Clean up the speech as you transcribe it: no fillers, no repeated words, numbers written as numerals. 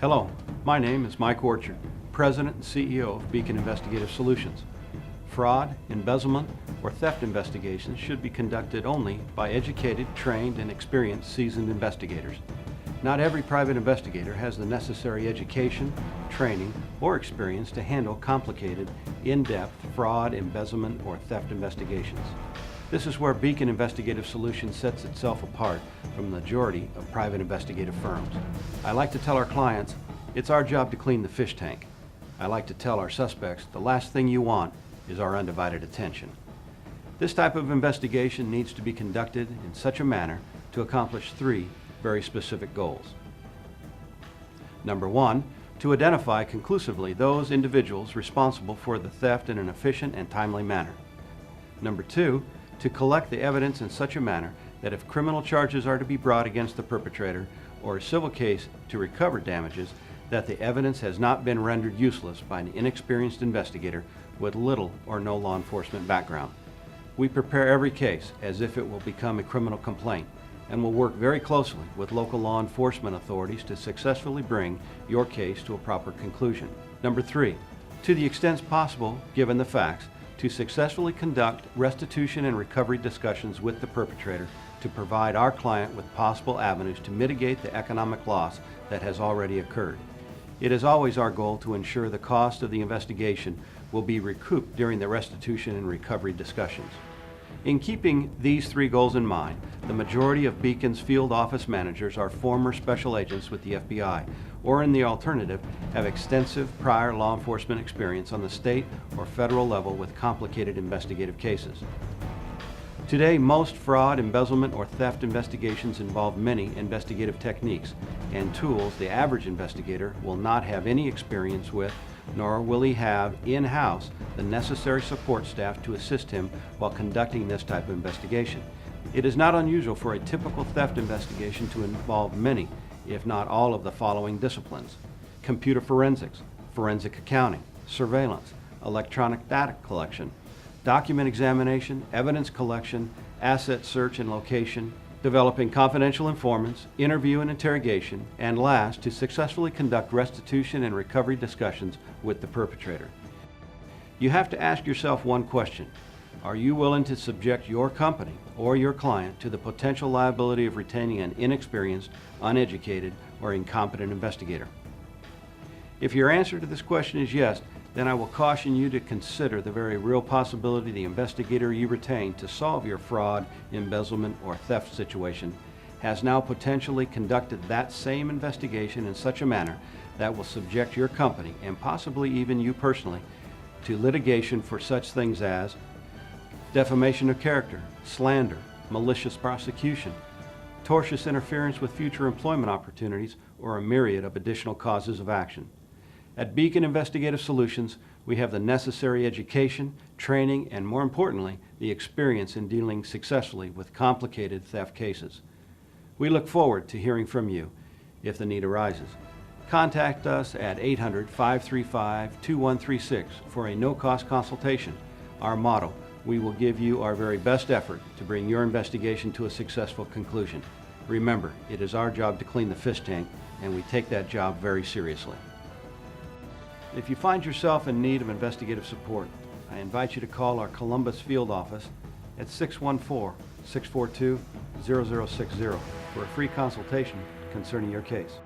Hello, my name is Mike Orchard, President and CEO of Beacon Investigative Solutions. Fraud, embezzlement, or theft investigations should be conducted only by educated, trained, and experienced seasoned investigators. Not every private investigator has the necessary education, training, or experience to handle complicated, in-depth fraud, embezzlement, or theft investigations. This is where Beacon Investigative Solutions sets itself apart from the majority of private investigative firms. I like to tell our clients, it's our job to clean the fish tank. I like to tell our suspects, the last thing you want is our undivided attention. This type of investigation needs to be conducted in such a manner to accomplish three very specific goals. Number one, to identify conclusively those individuals responsible for the theft in an efficient and timely manner. Number two, to collect the evidence in such a manner that if criminal charges are to be brought against the perpetrator or a civil case to recover damages, that the evidence has not been rendered useless by an inexperienced investigator with little or no law enforcement background. We prepare every case as if it will become a criminal complaint and will work very closely with local law enforcement authorities to successfully bring your case to a proper conclusion. Number three, to the extent possible, given the facts, to successfully conduct restitution and recovery discussions with the perpetrator to provide our client with possible avenues to mitigate the economic loss that has already occurred. It is always our goal to ensure the cost of the investigation will be recouped during the restitution and recovery discussions. In keeping these three goals in mind, the majority of Beacon's field office managers are former special agents with the FBI, or in the alternative, have extensive prior law enforcement experience on the state or federal level with complicated investigative cases. Today, most fraud, embezzlement, or theft investigations involve many investigative techniques and tools the average investigator will not have any experience with, nor will he have in-house the necessary support staff to assist him while conducting this type of investigation. It is not unusual for a typical theft investigation to involve many, if not all, of the following disciplines: computer forensics, forensic accounting, surveillance, electronic data collection, document examination, evidence collection, asset search and location, developing confidential informants, interview and interrogation, and last, to successfully conduct restitution and recovery discussions with the perpetrator. You have to ask yourself one question: are you willing to subject your company or your client to the potential liability of retaining an inexperienced, uneducated, or incompetent investigator? If your answer to this question is yes, then I will caution you to consider the very real possibility the investigator you retain to solve your fraud, embezzlement, or theft situation has now potentially conducted that same investigation in such a manner that will subject your company, and possibly even you personally, to litigation for such things as defamation of character, slander, malicious prosecution, tortious interference with future employment opportunities, or a myriad of additional causes of action. At Beacon Investigative Solutions, we have the necessary education, training, and more importantly, the experience in dealing successfully with complicated theft cases. We look forward to hearing from you if the need arises. Contact us at 800-535-2136 for a no-cost consultation. Our motto: we will give you our very best effort to bring your investigation to a successful conclusion. Remember, it is our job to clean the fish tank, and we take that job very seriously. If you find yourself in need of investigative support, I invite you to call our Columbus field office at 614-642-0060 for a free consultation concerning your case.